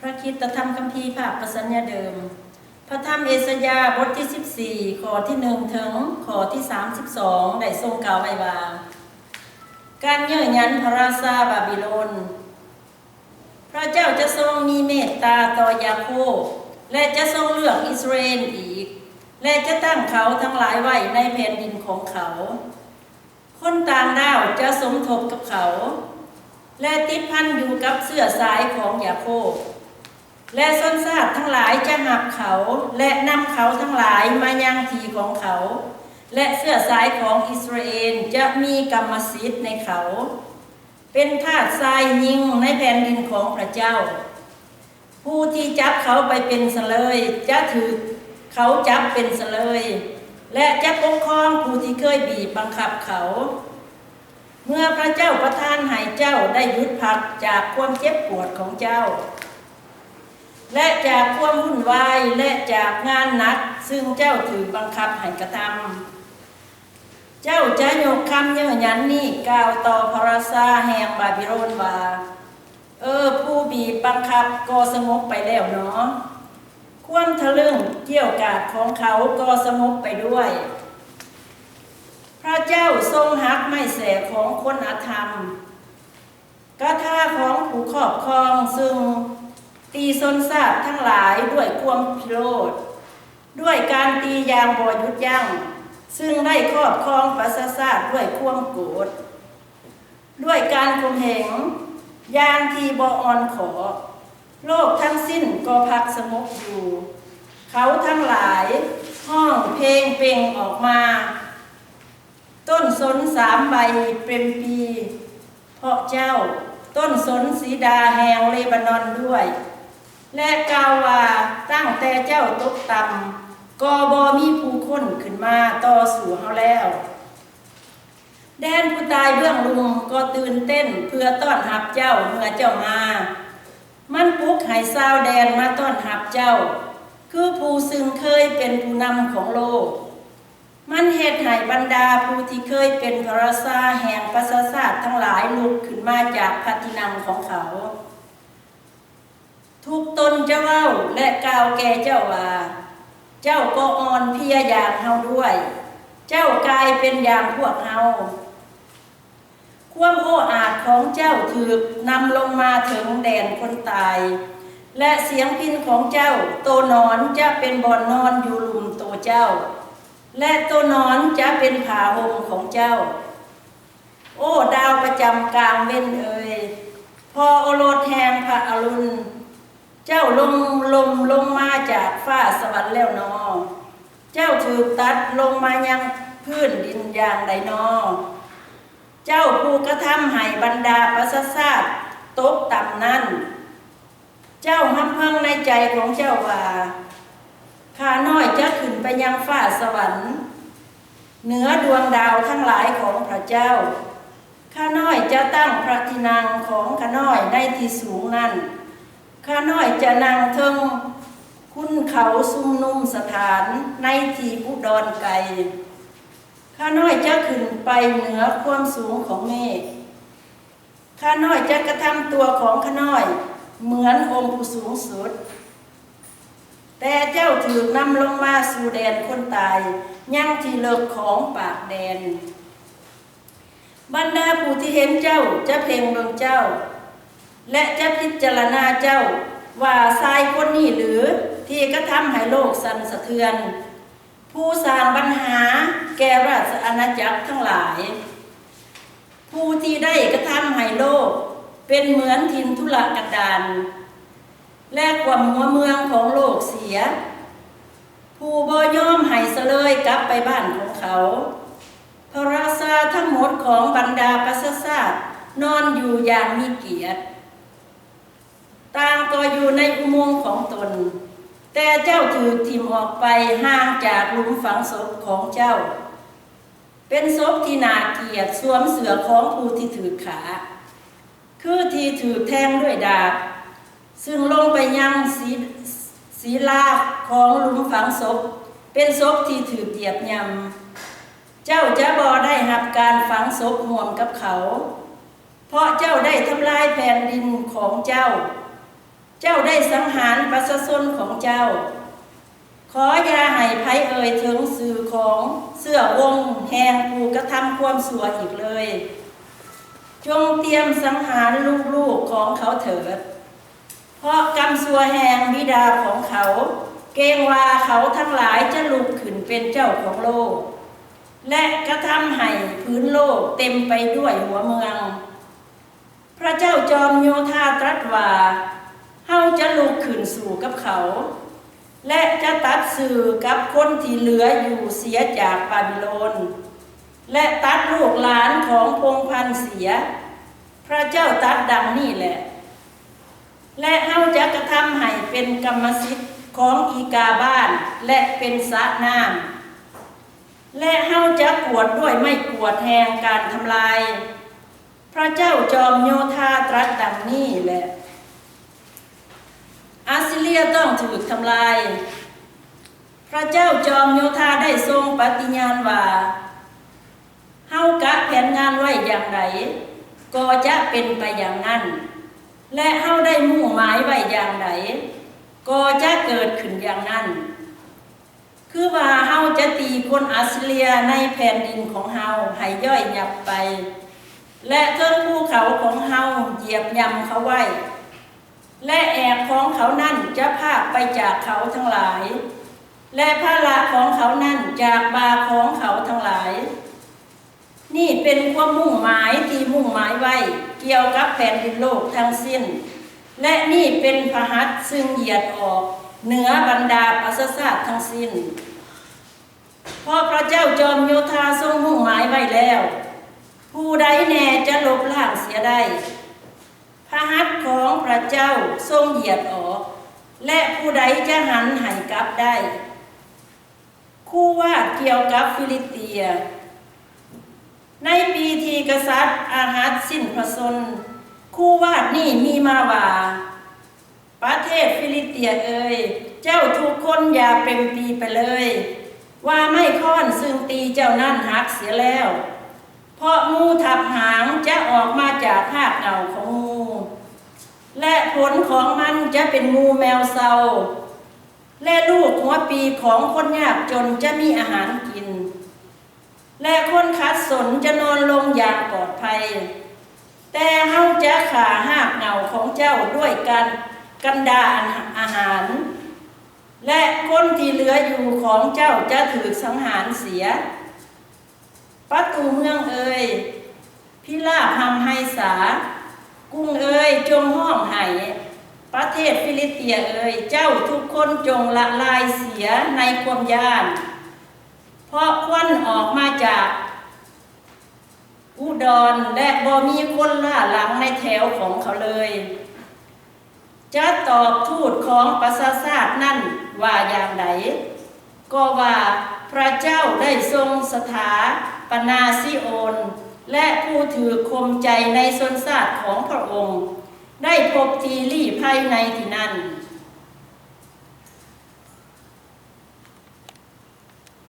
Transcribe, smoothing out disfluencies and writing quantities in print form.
พระคริสตธรรมคัมภีร์ภาคประสัญญาเดิมพระธรรมเอสยาห์บทที่14ข้อที่1ถึงข้อที่32ได้ทรงกล่าวไว้ว่าการเย่อหยันพระราชาบาบิโลนพระเจ้าจะทรงมีเมตตาต่อยาโคบและจะทรงเลือกอิสราเอลอีกและจะตั้งเขาทั้งหลายไว้ในแผ่นดินของเขาคนต่างดาวจะสมทบกับเขาและติดพันอยู่กับเสื้อสายของยาโคบและชนชาติทั้งหลายจะหักเขาและนำเขาทั้งหลายมายังที่ของเขาและเสื้อสายของอิสราเอลจะมีกรรมสิทธิ์ในเขาเป็นทาสทรายยิงในแผ่นดินของพระเจ้าผู้ที่จับเขาไปเป็นเสลยจะถือเขาจับเป็นเสลยและจะปกครองผู้ที่เคยบีบบังคับเขาเมื่อพระเจ้าประทานให้เจ้าได้หยุดพักจากความเจ็บปวดของเจ้าและจากความวุ่นวายและจากงานหนักซึ่งเจ้าถือบังคับให้กระทำเจ้าจะยกคำเย่อหยันนี้กล่าวต่อพระราชาแห่งบาบิโลนว่าผู้บีบบังคับก็สงบไปแล้วเนาะความทะลึ่งเกี่ยวกาดของเขาก็สงบไปด้วยพระเจ้าทรงหักไม้แสกของคนอธรรมกระทาของผู้ครอบครองซึ่งตีชนชาติทั้งหลายด้วยความพิโรธด้วยการตีอย่างบ่หยุดยั้งซึ่งได้ครอบครองประชาชาติด้วยความโกรธด้วยการข่มเหงอย่างที่บ่อ่อนขอโลกทั้งสิ้นก็พักสงบอยู่เขาทั้งหลายห้องเพลงเปล่งออกมาต้นสน3 ใบเป็นปีเพราะเจ้าต้นสนสีดาแห่งเลบานอนด้วยและกล่าวว่าตั้งแต่เจ้าตกต่ำก็บ่มีผู้คนขึ้นมาต่อสู่เฮาแล้วแดนผู้ตายเบื้องลุงก็ตื่นเต้นเพื่อต้อนรับเจ้าเมื่อเจ้ามามันปลุกให้ชาวแดนมาต้อนรับเจ้าคือผู้ซึ่งเคยเป็นผู้นำของโลกมันเฮ็ดให้บรรดาผู้ที่เคยเป็นพระราชาแห่งประชาชาติทั้งหลายลุกขึ้นมาจากพระที่นั่งของเขาทุกตนจะเว้าและกล่าวแก่เจ้าว่าเจ้าก็อ่อนเพลียอย่างเฮาด้วยเจ้ากลายเป็นอย่างพวกเฮาความโอ้อาจของเจ้าถูกนำลงมาถึงแดนคนตายและเสียงพิณของเจ้าโตนอนจะเป็นบ่อนนอนอยู่หลุมโตเจ้าและโตนอนจะเป็นผ้าห่มของเจ้าโอ้ดาวประจำกลางเว้นเอ่ยพอโอรสแห่งพระอรุณเจ้าลงมาจากฟ้าสวรรค์แล้วนอเจ้าถูกตัดลงมายังพื้นดินอย่างใดนอเจ้าผู้กระทำให้บรรดาประชาชาติตกต่ำนั้นเจ้าหำพังในใจของเจ้าว่าข้าน้อยจะขึ้นไปยังฟ้าสวรรค์เหนือดวงดาวทั้งหลายของพระเจ้าข้าน้อยจะตั้งพระที่นั่งของข้าน้อยในที่สูงนั้นข้าน้อยจะนั่งเทิงคุณเขาซุ่มนุ่มสถานในที่อุดรไกลข้าน้อยจะขึ้นไปเหนือความสูงของเมฆข้าน้อยจะกระทำตัวของข้าน้อยเหมือนองค์ผู้สูงสุดแต่เจ้าถูกนำลงมาสู่แดนคนตายยังที่เลิกของปากแดนบรรดาผู้ที่เห็นเจ้าจะเพ่งเบิ่งเจ้าและจะพิจารณาเจ้าว่าชายคนนี้หรือที่กระทำให้โลกสั่นสะเทือนผู้สร้างปัญหาแก่ราชอาณาจักรทั้งหลายผู้ที่ได้กระทำให้โลกเป็นเหมือนถิ่นทุรกันดารและความหัวเมืองของโลกเสียผู้บ่ยอมให้เสลยกลับไปบ้านของเขาพระราชาทั้งหมดของบรรดาประชาชาตินอนอยู่อย่างมีเกียรติต่างก็อยู่ในอุโมงค์ของตนแต่เจ้าถูกทิ่มออกไปห่างจากหลุมฝังศพของเจ้าเป็นศพที่น่าเกลียดสวมเสื้อของผู้ที่ถือขาคือที่ถือแทงด้วยดาบซึ่งลงไปยังศีลาของหลุมฝังศพเป็นศพที่ถือเหยียบย่ำเจ้าจะบ่ได้รับการฝังศพร่วมกับเขาเพราะเจ้าได้ทำลายแผ่นดินของเจ้า เจ้าได้สังหารประชาชนของเจ้าขออย่าให้ไผเอ่ยถึงสื่อของเสื้อวงแห่งผู้กระทำความชั่วอีกเลยจงเตรียมสังหารลูกๆของเขาเถิดเพราะกรรมชั่วแห่งบิดาของเขาเกรงว่าเขาทั้งหลายจะลุกขึ้นเป็นเจ้าของโลกและกระทำให้พื้นโลกเต็มไปด้วยหัวเมืองพระเจ้าจอมโยธาตรัสว่าเฮาจะลุกขึ้นสู่กับเขาและจะตัดสื่อกับคนที่เหลืออยู่เสียจากบาบิโลนและตัดลูกหลานของพงศ์พันธุ์เสียพระเจ้าตัดดังนี้แหละและเฮาจะกระทำให้เป็นกรรมสิทธิ์ของอีกาบ้านและเป็นสระน้ำและเฮาจะกวดด้วยไม่กวดแห่งการทำลายพระเจ้าจอมโยธาตรัสดังนี้แหละอัสซีเรียต้องถูกทำลายพระเจ้าจอมโยธาได้ทรงปฏิญาณว่าเฮากะแผนงานไว้อย่างไรก็จะเป็นไปอย่างนั้นและเฮาได้มุ่งหมายไว้อย่างไรก็จะเกิดขึ้นอย่างนั้นคือว่าเฮาจะตีคนอัสซีเรียในแผ่นดินของเฮาให้ย่อยยับไปและเทิงภูเขาของเฮาเหยียบย่ำเขาไว้และแอกของเขานั่นจะพากไปจากเขาทั้งหลายและภาระของเขานั่นจากบาของเขาทั้งหลายนี่เป็นความมุ่งหมายที่มุ่งหมายไว้เกี่ยวกับแผ่นดินโลกทั้งสิ้นและนี่เป็นพหัตถ์ซึ่งเหยียดออกเหนือบรรดาประชาชาติทั้งสิ้นเพราะพระเจ้าจอมโยธาทรงมุ่งหมายไว้แล้วผู้ใดแน่จะลบล้างเสียได้พระหัตถ์ของพระเจ้าทรงเหยียดออกและผู้ใดจะหันให้กลับได้คู่ว่าเกี่ยวกับฟิลิสเตียในปีที่กษัตริย์อาหัสสิ้นพระชนม์คู่วาดนี่มีมาว่าประเทศฟิลิสเตียเอ่ยเจ้าทุกคนอย่าเป็นปีไปเลยว่าไม่ค้อนซึ่งตีเจ้านั่นหักเสียแล้วเพราะงูทับหางจะออกมาจากภาคเงาของงูและผลของมันจะเป็นงูแมวเซาและลูกหัวปีของคนยากจนจะมีอาหารกินและคนขัดสนจะนอนลงอย่างปลอดภัยแต่เฮาจะขาหากเงาของเจ้าด้วยการกันดารอาหารและคนที่เหลืออยู่ของเจ้าจะถูกสังหารเสียประตูเมืองเอ่ยพิราบทำให้สากรุงเอ่ยจงห้องไห้ประเทศฟิลิสเตียเอ่ยเจ้าทุกคนจงละลายเสียในความย่านเพราะควันออกมาจากอุดรและบ่มีคนล่าหลังในแถวของเขาเลยจะตอบทูตของประชาชาตินั่นว่าอย่างไรก็ว่าพระเจ้าได้ทรงสถาปนาซิโอนและผู้ถือคมใจในชนชาติของพระองค์ได้พบที่ลี้ภัยในที่นั้น